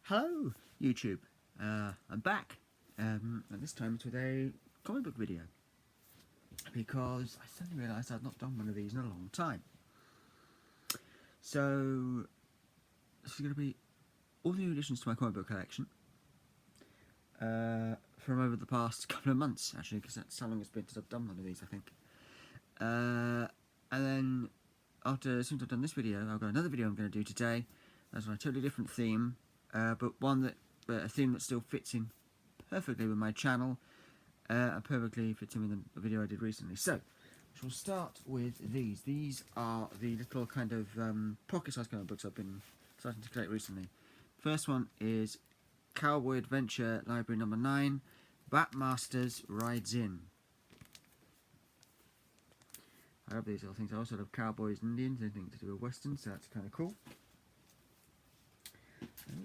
Hello, YouTube. I'm back, and this time with a comic book video because I suddenly realised I'd not done one of these in a long time. So this is going to be all the new additions to my comic book collection from over the past couple of months, actually, because that's how long it's been since I've done one of these, I think. And then as soon as I've done this video, I've got another video I'm going to do today. That's on a totally different theme, but a theme that still fits in perfectly with my channel and perfectly fits in with the video I did recently. So, we'll start with these. These are the little kind of pocket-sized comic books I've been starting to collect recently. First one is Cowboy Adventure Library number 9, Batmasters Rides In. I love these little things. I also love cowboys and Indians, anything to do with westerns, so that's kind of cool.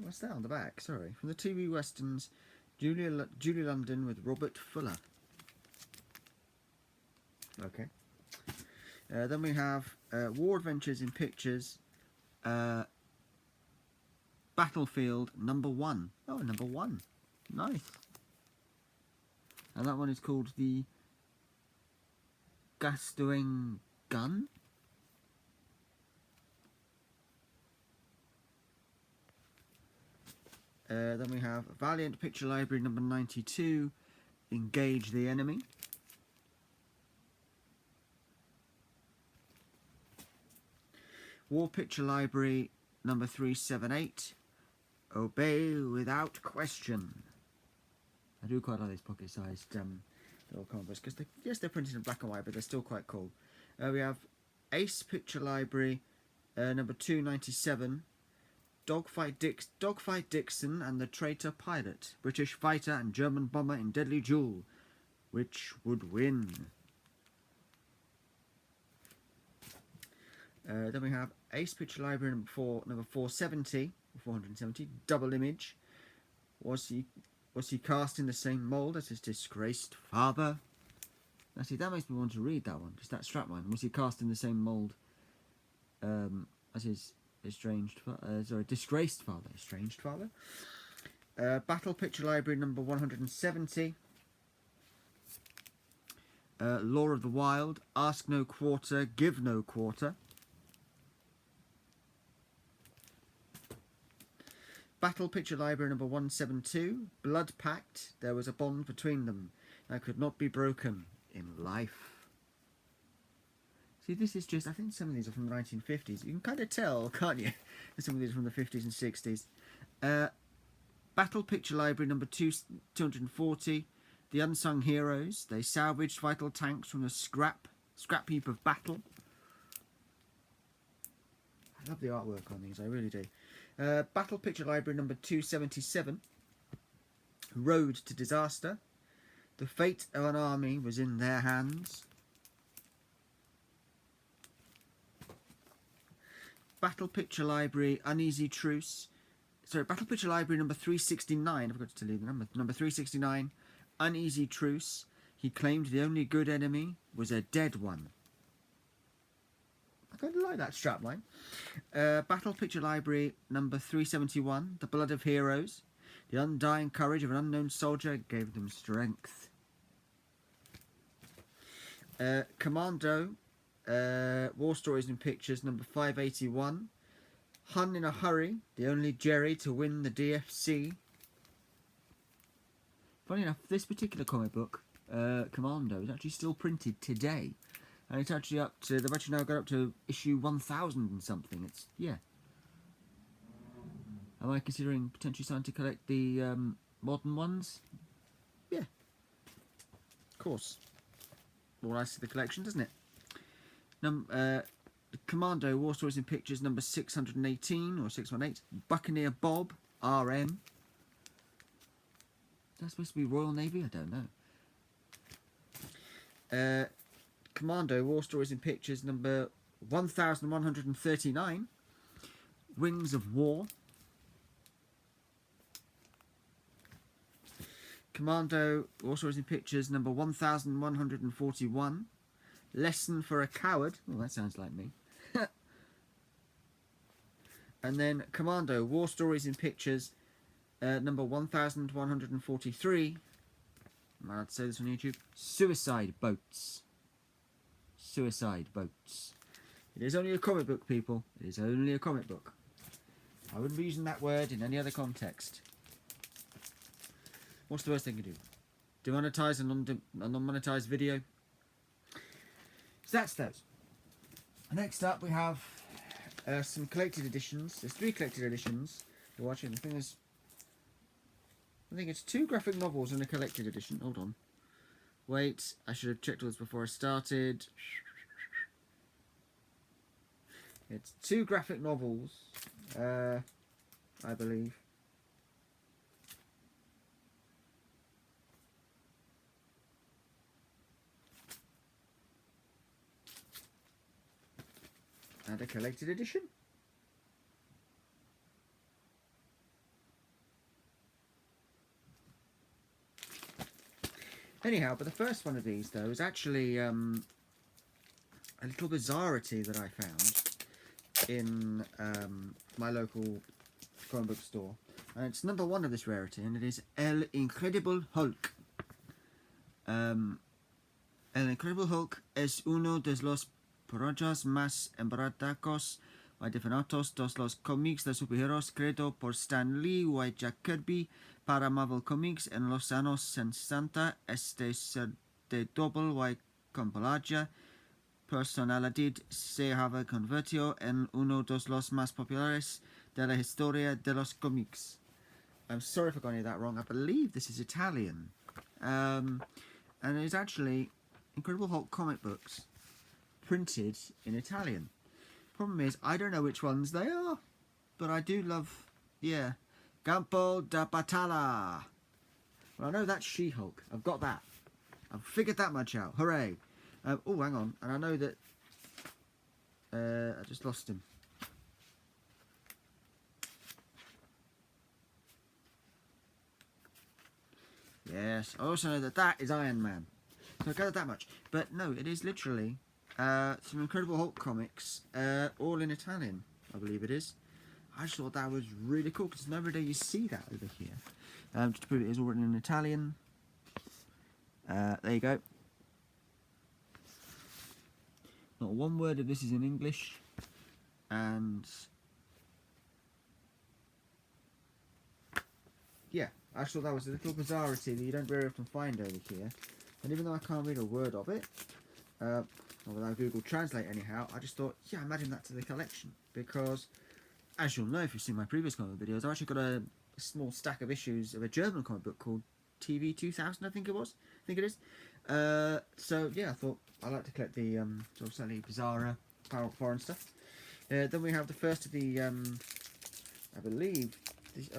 What's that on the back? Sorry. From the TV westerns, Julie London with Robert Fuller. Okay. Then we have War Adventures in Pictures, Battlefield number 1. Oh, number 1. Nice. And that one is called the Gastoing Gun. Then we have Valiant Picture Library number 92, Engage the Enemy. War Picture Library number 378, Obey Without Question. I do quite like these pocket-sized little comic books because they're printed in black and white, but they're still quite cool. We have Ace Picture Library number 297, Dogfight Dixon and the Traitor Pilot, British fighter and German bomber in deadly duel. Which would win? Then we have Ace Picture Library number 470, Double Image. Was he cast in the same mould as his disgraced father? Actually, that makes me want to read that one, just that strapline. Was he cast in the same mould as his disgraced father? Estranged father? Battle Picture Library number 170. Law of the Wild, Ask No Quarter, Give No Quarter. Battle Picture Library number 172, Blood Pact, There Was a Bond Between Them That Could Not Be Broken in Life. See, this is just, I think some of these are from the 1950s. You can kind of tell, can't you? Some of these are from the 50s and 60s. Battle Picture Library number 240, The Unsung Heroes. They salvaged vital tanks from the scrap heap of battle. I love the artwork on these, I really do. Battle Picture Library number 277, Road to Disaster. The fate of an army was in their hands. Battle Picture Library Uneasy Truce. Sorry, Battle Picture Library number 369. I forgot to tell you the number. Number 369, Uneasy Truce. He claimed the only good enemy was a dead one. I kind of like that strapline. Battle Picture Library number 371, The Blood of Heroes. The undying courage of an unknown soldier gave them strength. Commando, War Stories in Pictures number 581. Hun in a Hurry, the only Jerry to win the DFC. Funny enough, this particular comic book, Commando, is actually still printed today. And it's actually up to, they've actually now got up to issue 1000 and something. It's, yeah. Am I considering potentially starting to collect the modern ones? Yeah. Of course. All nice to the collection, doesn't it? Commando, War Stories in Pictures, number 618 or 618. Buccaneer Bob, RM. Is that supposed to be Royal Navy? I don't know. Commando, War Stories in Pictures, number 1139, Wings of War. Commando, War Stories in Pictures, number 1141, Lesson for a Coward. Oh, that sounds like me. And then Commando, War Stories in Pictures, Number 1143. I'm allowed to say this on YouTube. Suicide Boats. Suicide Boats. It is only a comic book, people. It is only a comic book. I wouldn't be using that word in any other context. What's the worst thing you do? Demonetize a non-monetized video? So that's those. Next up we have some collected editions. There's 3 collected editions. You're watching. The thing is, I think it's 2 graphic novels in a collected edition. Hold on. Wait, I should have checked all this before I started. It's 2 graphic novels, I believe. And a collected edition. Anyhow, but the first one of these, though, is actually a little bizarrity that I found in my local comic book store. And it's number 1 of this rarity, and it is El Incredible Hulk. El Incredible Hulk es uno de los proyectos más emblemáticos y definidos de los cómics de superhéroes creado por Stan Lee y Jack Kirby para Marvel Comics en los años 60. Este ser de doble y compleja personalidad se ha convertido en uno de los más populares de la historia de los cómics. I'm sorry if I got any of that wrong. I believe this is Italian. And it's actually Incredible Hulk comic books printed in Italian. Problem is, I don't know which ones they are, but I do love, yeah, Campo da Battaglia. Well, I know that's She-Hulk. I've got that. I've figured that much out. Hooray! Oh, hang on. And I know that I just lost him. Yes, I also know that that is Iron Man. So I gathered that much. But no, it is literally some Incredible Hulk comics, all in Italian, I believe it is. I just thought that was really cool, because not every day you see that over here. Just to prove it is all written in Italian. There you go. Not one word of this is in English. And yeah, I just thought that was a little bizarrity that you don't very often find over here. And even though I can't read a word of it, or without Google Translate anyhow, I just thought, yeah, imagine that to the collection. Because, as you'll know if you've seen my previous comic videos, I've actually got a small stack of issues of a German comic book called TV 2000, I think it is. So, yeah, I thought I like to collect the sort of slightly bizarre foreign stuff. Then we have the first of the, I believe, this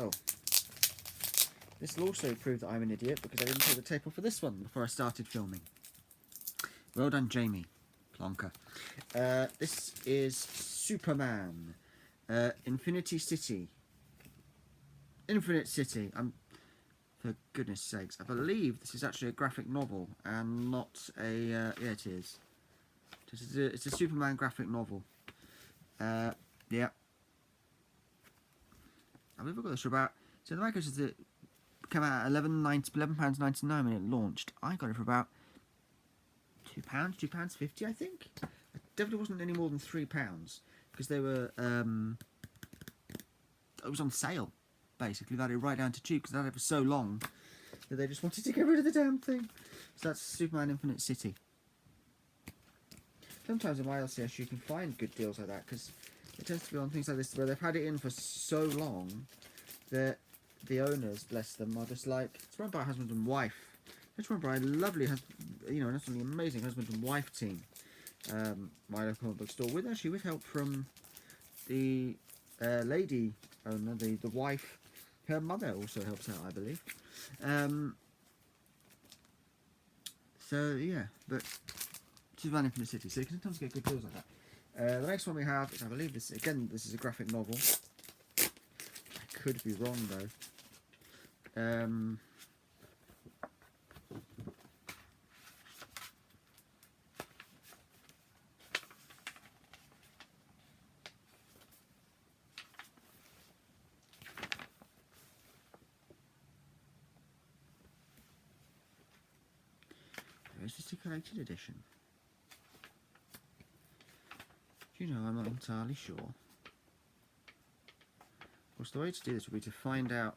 will also prove that I'm an idiot, because I didn't put the tape off for this one before I started filming. Well done, Jamie Plonker. This is Superman. Infinity City. Infinite City. For goodness sakes. I believe this is actually a graphic novel, and not a... yeah, it is. It's a Superman graphic novel. Yeah. I believe I got this for about... So the Americans says it came out at £11.99 when it launched. I got it for about £2, £2.50, I think. It definitely wasn't any more than £3, because they were... it was on sale, basically. They had it right down to cheap, because they had it for so long that they just wanted to get rid of the damn thing. So that's Superman Infinite City. Sometimes in my LCS you can find good deals like that, because it tends to be on things like this where they've had it in for so long that the owners, bless them, are just like, it's run by a husband and wife. It's run by a lovely husband, you know, an absolutely amazing husband and wife team. My local comic book store, with help from the lady owner, the wife. Her mother also helps out, I believe. So yeah, but she's running from the city, so you can sometimes get good deals like that. The next one we have is, I believe this is a graphic novel. I could be wrong though. is this a collected edition? Do you know, I'm not entirely sure. Of course, the way to do this would be to find out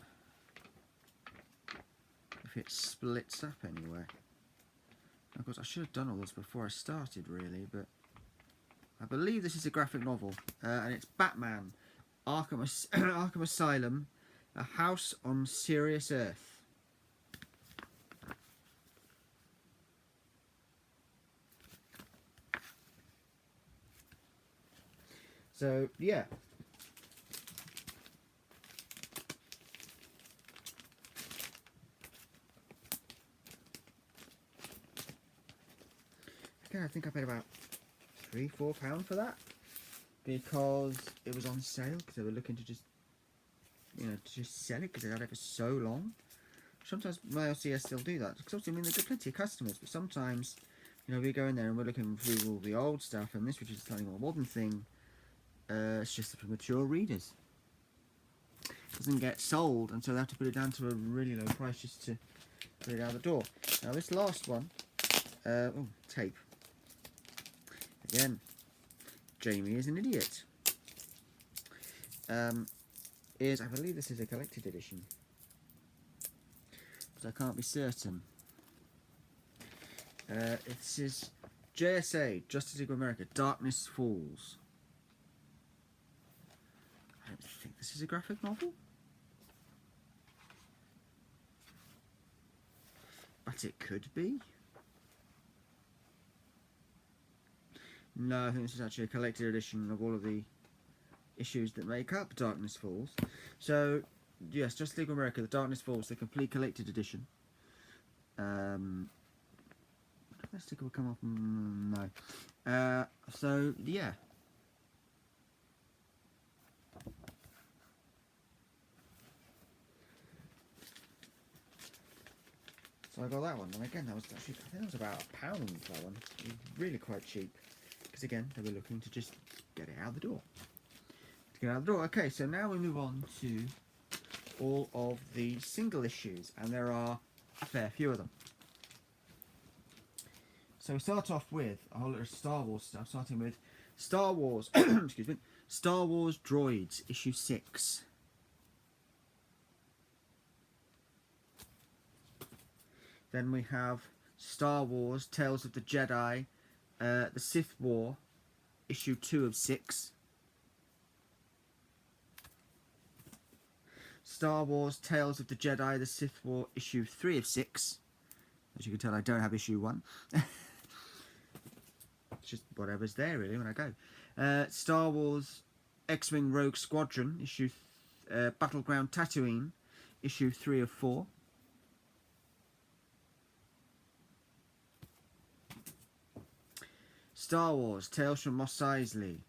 if it splits up anywhere. Of course, I should have done all this before I started, really, but I believe this is a graphic novel, and it's Batman, Arkham Asylum, A House on Sirius Earth. So, yeah. Again, I think I paid about £3-4 for that, because it was on sale, because they were looking to just, you know, to just sell it, because they had it for so long. Sometimes my LCS still do that, because obviously, I mean, they've got plenty of customers, but sometimes, you know, we go in there and we're looking through all the old stuff, and this, which is a slightly more modern thing, it's just for mature readers. It doesn't get sold, and so they have to put it down to a really low price just to put it out the door. Now, this last one, oh, tape. Again, Jamie is an idiot. I believe this is a collected edition, but I can't be certain. It is JSA, Justice League of America, Darkness Falls. I don't think this is a graphic novel, but it could be. No, I think this is actually a collected edition of all of the issues that make up Darkness Falls. So, yes, Justice League of America, The Darkness Falls, the complete collected edition. That sticker will come off. No. So, yeah. So I got that one, and again, that was actually, I think that was about £1 for that one. It was really quite cheap, because again, they were looking to just get it out the door. To get out the door. Okay, so now we move on to all of the single issues, and there are a fair few of them. So we start off with a whole lot of Star Wars stuff, starting with Star Wars, excuse me, Star Wars Droids, issue 6. Then we have Star Wars Tales of the Jedi, The Sith War, issue 2 of 6. Star Wars Tales of the Jedi, The Sith War, issue 3 of 6. As you can tell, I don't have issue 1. It's just whatever's there, really, when I go. Star Wars X-Wing Rogue Squadron, issue Battleground Tatooine, issue 3 of 4. Star Wars Tales from Mos Eisley.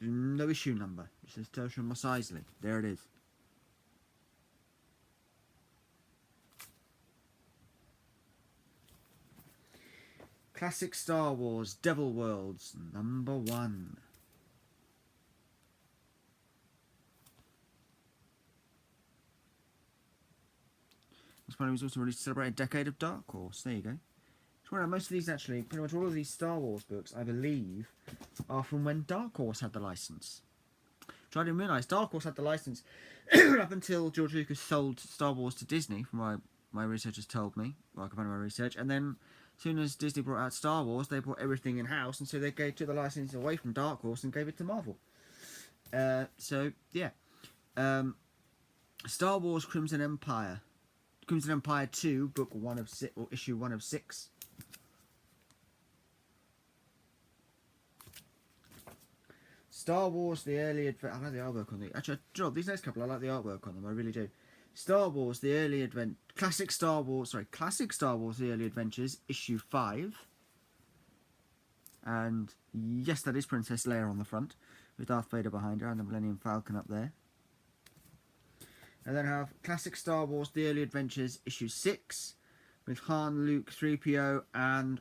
No issue number. It says Tales from Mos Eisley. There it is. Classic Star Wars Devil Worlds #1. This one was also released to celebrate a decade of Dark Horse. There you go. Most of these, actually, pretty much all of these Star Wars books, I believe, are from when Dark Horse had the license. Which I didn't realise. Dark Horse had the license up until George Lucas sold Star Wars to Disney, from my researchers told me. Well, I can find my research. And then, as soon as Disney brought out Star Wars, they brought everything in-house, and so they took the license away from Dark Horse and gave it to Marvel. So, yeah. Star Wars Crimson Empire. Crimson Empire 2, book 1 of 6, or issue 1 of 6. Star Wars, the early advent. I like the artwork on the. Actually, these next couple, I like the artwork on them. I really do. Star Wars, the early advent. Classic Star Wars, the early adventures, issue 5. And yes, that is Princess Leia on the front, with Darth Vader behind her and the Millennium Falcon up there. And then I have Classic Star Wars, the early adventures, issue 6, with Han, Luke, 3PO, and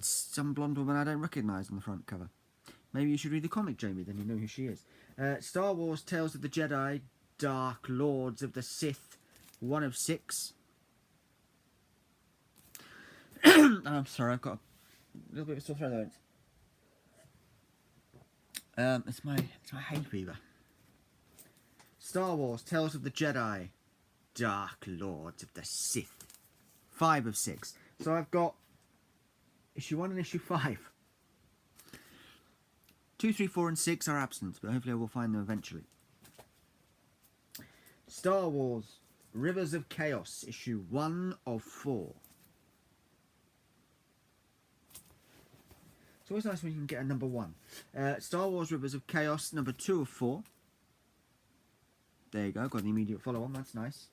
some blonde woman I don't recognise on the front cover. Maybe you should read the comic, Jamie, then you know who she is. Star Wars Tales of the Jedi, Dark Lords of the Sith, 1 of 6. I'm sorry, I've got a little bit of a sore throat though. It's my hay fever. Star Wars: Tales of the Jedi, Dark Lords of the Sith. 5 of 6. So I've got issue 1 and issue 5. 2, 3, 4 and 6 are absent, but hopefully I will find them eventually. Star Wars: Rivers of Chaos, issue 1 of 4. It's always nice when you can get a number 1. Star Wars: Rivers of Chaos, number 2 of 4. There you go, got the immediate follow-on, that's nice.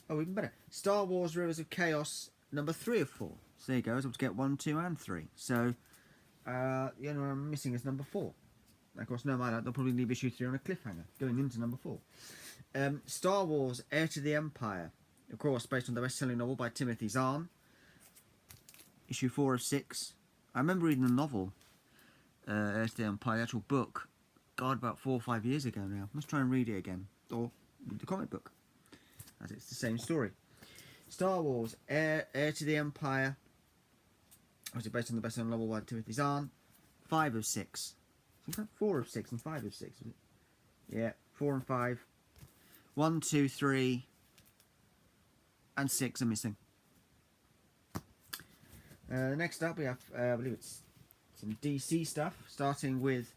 Oh, even better. Star Wars: Rivers of Chaos, number 3 of 4. So there you go, I was able to get 1, 2 and 3. So, the only one I'm missing is number 4. Of course, no matter, they'll probably leave issue 3 on a cliffhanger, going into number 4. Star Wars: Heir to the Empire, of course, based on the best-selling novel by Timothy Zahn. Issue 4 of 6. I remember reading the novel, Heir to the Empire, the actual book, God, about 4 or 5 years ago now. Let's try and read it again, or read the comic book, as it's the same story. Star Wars: Heir to the Empire, which is based on the best-selling novel by Timothy Zahn. 5 of 6. Is that 4 of 6 and 5 of 6? Was it? Yeah, 4 and 5. 1, 2, 3, and 6 are missing. Next up we have, I believe it's some DC stuff, starting with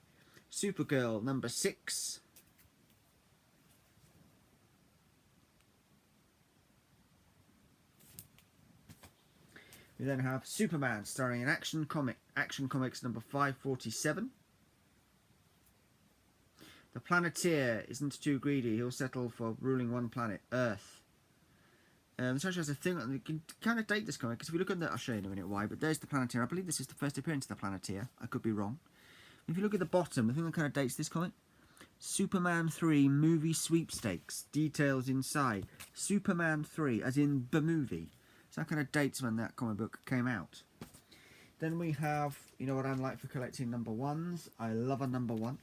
Supergirl number 6. We then have Superman, starring in Action Comics number 547. The Planeteer isn't too greedy, he'll settle for ruling one planet, Earth. This actually has a thing, you can kind of date this comic, because if you look at the, I'll show you in a minute why, but there's the Planeteer. I believe this is the first appearance of the Planeteer, I could be wrong. If you look at the bottom, the thing that kind of dates this comic, Superman 3 movie sweepstakes, details inside. Superman 3, as in the movie. So that kind of dates when that comic book came out. Then we have, you know what I'm like for collecting number 1s. I love a number 1.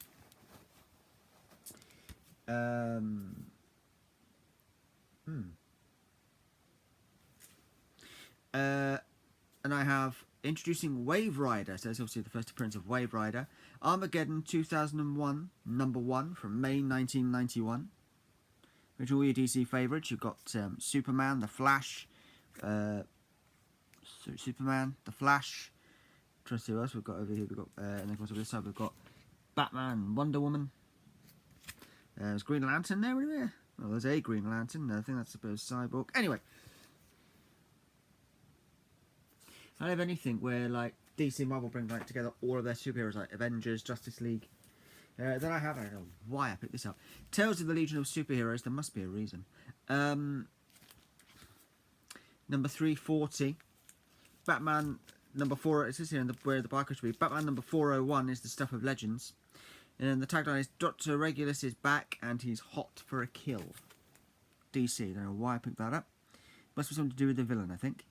And I have introducing Wave Rider. So that's obviously the first appearance of Wave Rider. Armageddon 2001, number 1 from May 1991. Which are all your DC favourites. You've got Superman, The Flash, Superman, The Flash. Trying to see what else we've got over here. We've got, and then of course on this side we've got Batman, Wonder Woman. There's Green Lantern there, anyway. Well, there's a Green Lantern. I think that's supposed Cyborg. Anyway, I don't have anything where like DC and Marvel bring like together all of their superheroes, like Avengers, Justice League. Then I have, I don't know why I picked this up. Tales of the Legion of Superheroes. There must be a reason. Number 340. Batman number 4. It says here in the, where the barcode should be. Batman number 401 is the Stuff of Legends. And the tagline is Dr. Regulus is back and he's hot for a kill. DC. Don't know why I picked that up. Must be something to do with the villain, I think.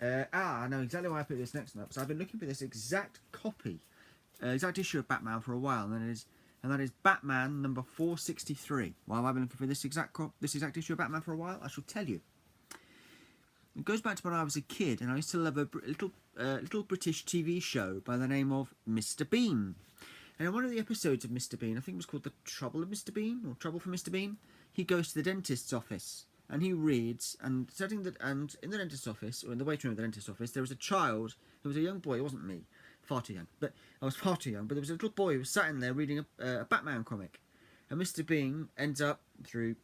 I know exactly why I picked this next one up. So I've been looking for this exact copy, exact issue of Batman for a while, and that is Batman number 463. Why have I been looking for this exact issue of Batman for a while? I shall tell you. It goes back to when I was a kid, and I used to love a little British TV show by the name of Mr. Bean. And in one of the episodes of Mr. Bean, I think it was called The Trouble of Mr. Bean, or Trouble for Mr. Bean, he goes to the dentist's office. And he reads, and in the dentist's office, or in the waiting room of the dentist's office, there was a child, who was a young boy. It wasn't me, far too young, but I was far too young, but there was a little boy who was sat in there reading a Batman comic. And Mr. Bean ends up, through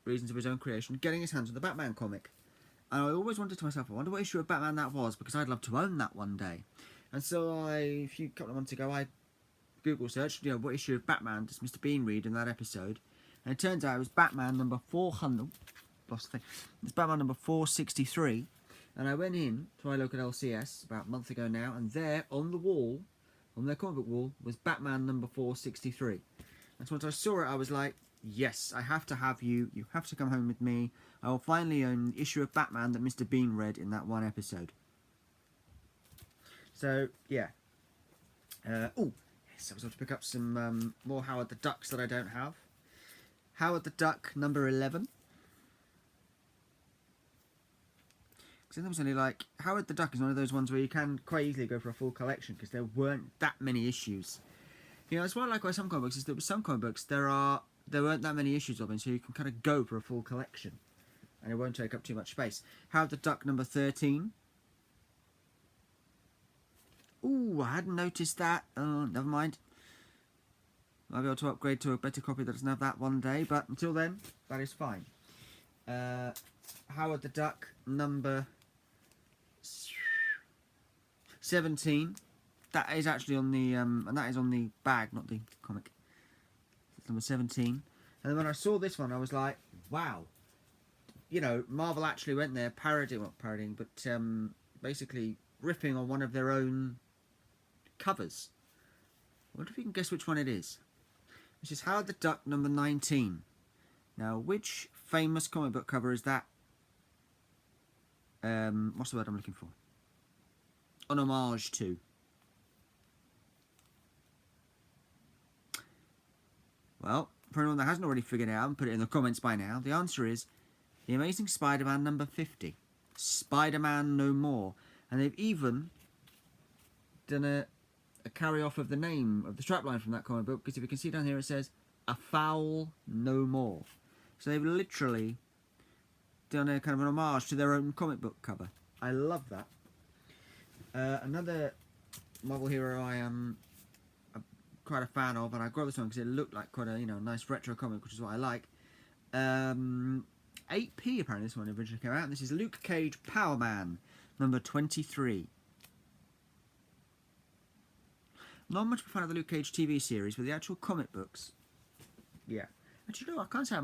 reasons of his own creation, getting his hands on the Batman comic. And I always wondered to myself, I wonder what issue of Batman that was, because I'd love to own that one day. And so a couple of months ago, I Google searched, what issue of Batman does Mr. Bean read in that episode? And it turns out it was Batman number 400. Lost the thing. It's Batman number 463. And I went in to my local LCS about a month ago now, and there on the wall, on their comic book wall, was Batman number 463. And so once I saw it, I was like, yes, I have to have you. You have to come home with me. I will finally own the issue of Batman that Mr. Bean read in that one episode. So, yeah. Oh, yes, I was able to pick up some more Howard the Ducks that I don't have. Howard the Duck number 11. Because there was only like Howard the Duck is one of those ones where you can quite easily go for a full collection because there weren't that many issues. You know, it's what I like about some comic books is that with some comic books there weren't that many issues of them, so you can kind of go for a full collection, and it won't take up too much space. Howard the Duck number 13. Ooh, I hadn't noticed that. Oh, never mind. I'll be able to upgrade to a better copy that doesn't have that one day, but until then, that is fine. Howard the Duck number 17. That is actually on the and that is on the bag, not the comic. It's number 17. And then when I saw this one, I was like, wow. You know, Marvel actually went there parodying, but basically riffing on one of their own covers. I wonder if you can guess which one it is. This is Howard the Duck number 19. Now, which famous comic book cover is that? What's the word I'm looking for? An homage to. Well, for anyone that hasn't already figured it out and put it in the comments by now, the answer is The Amazing Spider-Man number 50. Spider-Man No More. And they've even done a carry-off of the name of the strapline from that comic book, because if you can see down here it says, A Foul No More. So they've literally done a kind of an homage to their own comic book cover. I love that. Another Marvel hero I am quite a fan of, and I got this one because it looked like quite a nice retro comic, which is what I like. 8p apparently this one originally came out, and this is Luke Cage Power Man number 23. Not much of a fan of the Luke Cage TV series, but the actual comic books, yeah. Actually, no, I can't say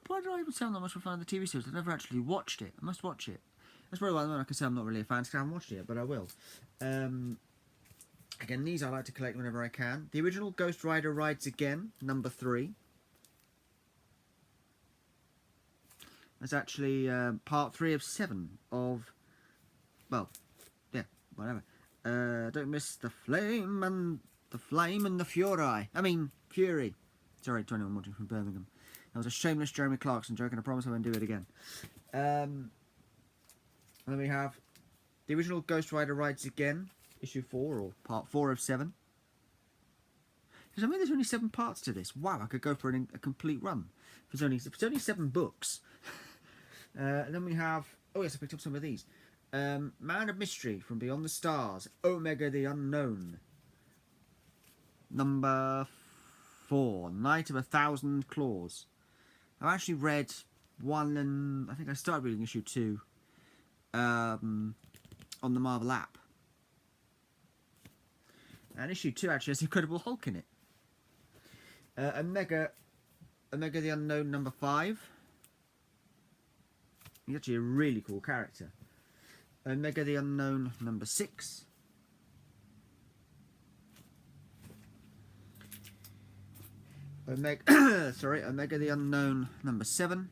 why do I even say I'm not much of a fan of the TV series? I've never actually watched it. I must watch it. That's probably why I can say I'm not really a fan, because I haven't watched it yet, but I will. Again, these I like to collect whenever I can. The original Ghost Rider Rides Again, number 3. That's actually part 3 of 7 of, well, yeah, whatever. Don't miss the flame and the fury. Fury. Sorry to anyone watching from Birmingham. That was a shameless Jeremy Clarkson joke, and I promise I won't do it again. And then we have the original Ghost Rider Rides Again, issue 4, or part 4 of 7. Because there's only 7 parts to this. Wow, I could go for a complete run. If it's only 7 books. And then we have, oh yes, I picked up some of these. Man of Mystery from Beyond the Stars, Omega the Unknown. Number 4, Night of 1,000 Claws. I've actually read 1 and I think I started reading issue 2 on the Marvel app. And issue 2 actually has Incredible Hulk in it. Omega the Unknown number 5. He's actually a really cool character. Omega the Unknown number 6. Omega the Unknown number 7.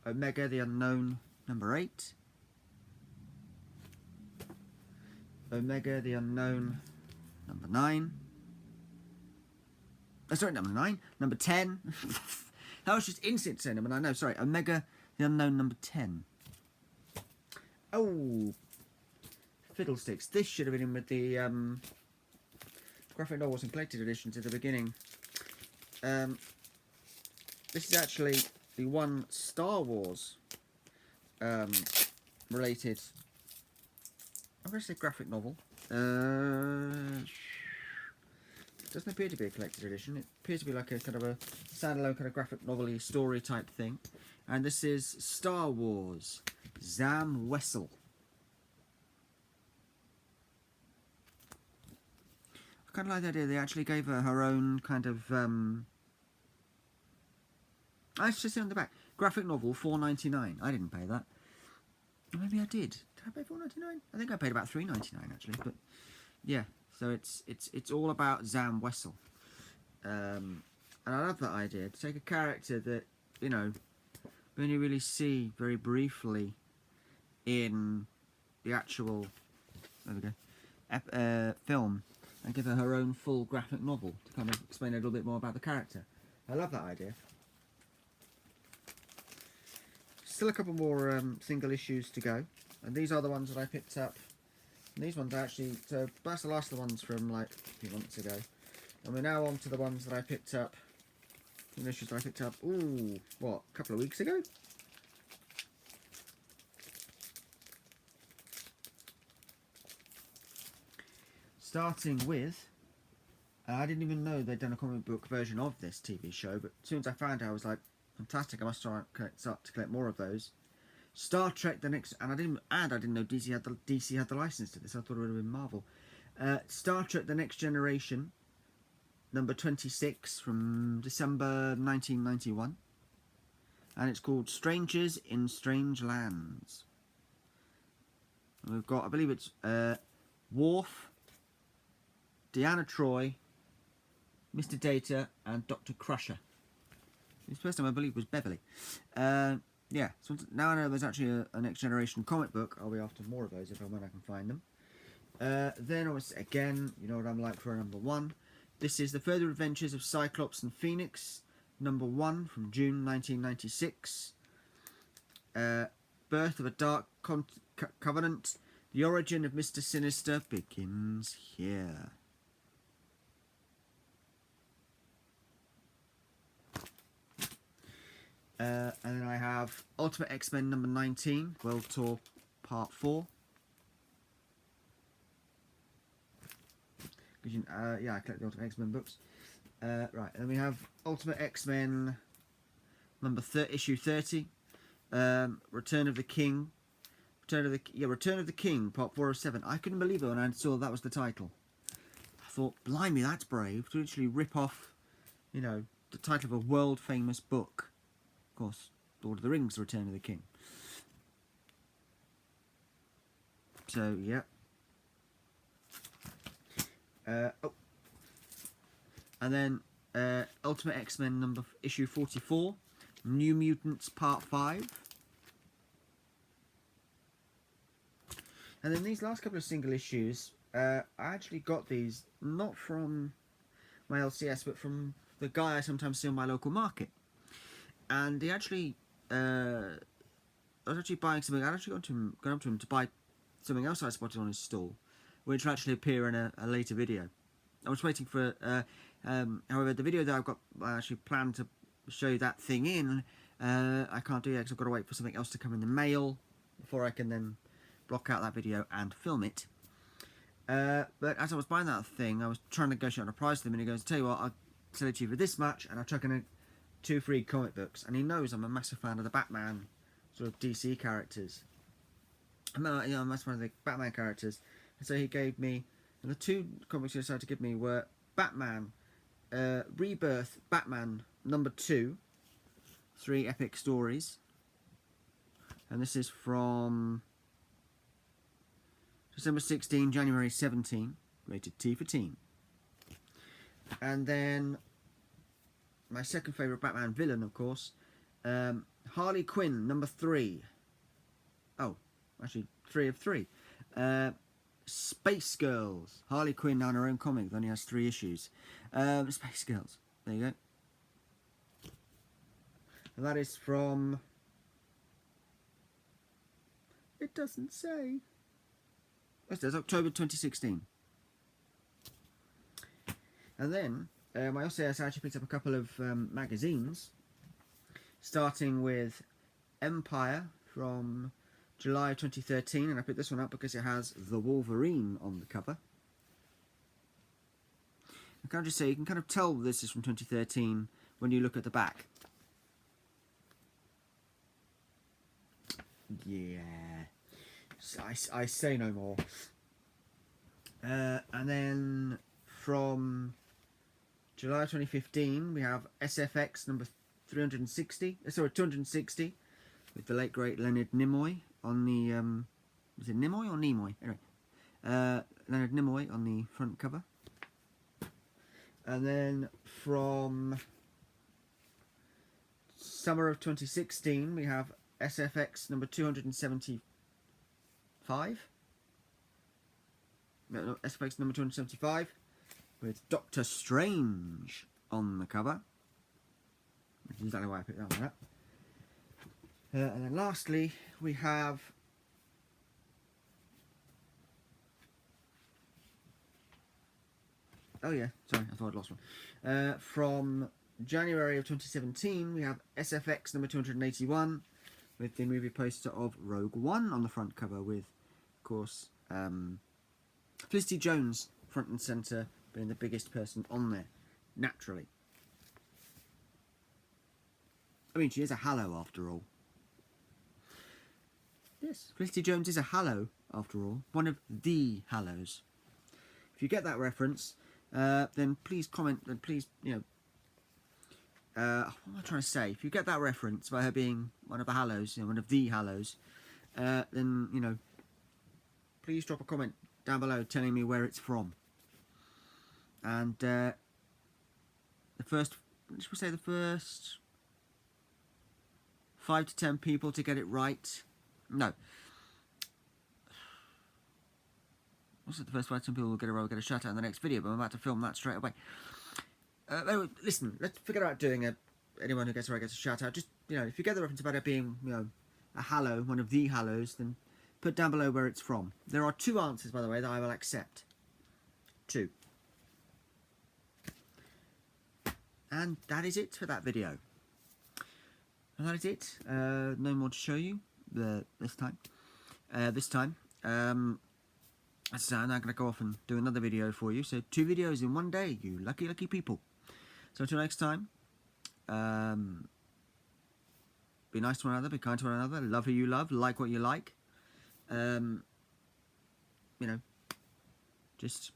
Omega the Unknown number 8. Omega the Unknown number 9. Number 9. Number 10. That was just instant saying number 9. No, sorry. Omega the Unknown number 10. Oh, fiddlesticks. This should have been in with the graphic novels and collected editions at the beginning. This is actually the one Star Wars related, I'm going to say graphic novel. It doesn't appear to be a collected edition. It appears to be like a kind of a standalone kind of graphic novel-y story type thing. And this is Star Wars, Zam Wesell. I kind of like the idea they actually gave her own kind of I should see on the back, graphic novel, $4.99. I didn't pay that. Maybe I did. Did I pay $4.99? I think I paid about $3.99 actually. But yeah, so it's all about Zam Wesell, and I love that idea to take a character that we only really see very briefly in the actual film, and give her own full graphic novel to kind of explain a little bit more about the character. I love that idea. still a couple more single issues to go, and these are the ones that I picked up. And these ones are actually, so that's the last of the ones from like a few months ago, and we're now on to the ones that I picked up. The issues that I picked up, ooh, what, a couple of weeks ago? Starting with, I didn't even know they'd done a comic book version of this TV show, but as soon as I found out, I was like, fantastic, I must start to collect more of those. Star Trek: The Next, and I didn't know DC had the license to this. I thought it would have been Marvel. Star Trek: The Next Generation, number 26 from December 1991, and it's called Strangers in Strange Lands. And we've got, I believe it's Worf, Deanna Troi, Mr. Data, and Dr. Crusher. His first name, I believe, was Beverly. Yeah, so now I know there's actually a Next Generation comic book. I'll be after more of those when I can find them. Then, again, you know what I'm like for a number 1. This is The Further Adventures of Cyclops and Phoenix, number 1 from June 1996. Birth of a Dark Covenant. The origin of Mr. Sinister begins here. And then I have Ultimate X-Men number 19, World Tour Part 4. Yeah, I collect the Ultimate X-Men books. Right, and then we have Ultimate X-Men number issue 30, Return of the King. Return of the King, Part 407. I couldn't believe it when I saw that was the title. I thought, blimey, that's brave to literally rip off, you know, the title of a world-famous book. Of course, Lord of the Rings, Return of the King. So, yeah. And then Ultimate X-Men issue 44, New Mutants Part 5. And then these last couple of single issues, I actually got these not from my LCS, but from the guy I sometimes see on my local market. And he actually, I was actually buying something. I'd actually gone up to him to buy something else I spotted on his stall, which will actually appear in a later video. I was waiting for, however, the video that I actually planned to show that thing in, I can't do yet because I've got to wait for something else to come in the mail before I can then block out that video and film it. But as I was buying that thing, I was trying to negotiate on a price with him, and he goes, "Tell you what, I'll sell it to you for this much, and I'll chuck in 2 free comic books." And he knows I'm a massive fan of the Batman sort of DC characters. I'm a massive fan of the Batman characters, and so he gave me, and the 2 comics he decided to give me were Batman, Rebirth, Batman number 2, 3 epic stories, and this is from December 16, January 17, rated T for teen. And then my second favourite Batman villain, of course, Harley Quinn, number 3. Oh, actually 3 of 3. Space Girls. Harley Quinn on her own comic, only has 3 issues. Space Girls. There you go. And that is from... It doesn't say. It says October 2016. And then, my LCS actually picked up a couple of magazines, starting with Empire from July 2013, and I picked this one up because it has the Wolverine on the cover. I can't just say, you can kind of tell this is from 2013 when you look at the back. Yeah, I say no more. And then from July 2015, we have SFX number 260, with the late great Leonard Nimoy on the, is it Nimoy or Nimoy? Anyway, Leonard Nimoy on the front cover. And then from summer of 2016, we have SFX number 275. No, SFX number 275 with Doctor Strange on the cover. Which is exactly why I picked that one up. And then lastly, we have oh yeah, sorry, I thought I'd lost one. From January of 2017, we have SFX number 281 with the movie poster of Rogue One on the front cover with, of course, Felicity Jones front and centre being the biggest person on there, naturally. I mean, she is a Hallow after all. Yes, Felicity Jones is a Hallow after all, one of the Hallows. If you get that reference, then please comment, and please, you know, what am I trying to say? If you get that reference by her being one of the Hallows, you know, one of the Hallows, then, you know, please drop a comment down below telling me where it's from. And the first 5 to 10 people to get it right. No. Also, the first 5 to 10 people will get a shout out in the next video, but I'm about to film that straight away. Anyway, listen, let's forget about doing anyone who gets it right gets a shout out. Just, you know, if you get the reference about it being, you know, a Hallow, one of the Hallows, then put down below where it's from. There are 2 answers, by the way, that I will accept. 2. And that is it for that video. And that is it. No more to show you this time. So I'm now going to go off and do another video for you. So 2 videos in one day, you lucky, lucky people. So until next time, be nice to one another, be kind to one another, love who you love, like what you like. You know, just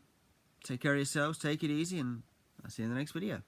take care of yourselves, take it easy, and I'll see you in the next video.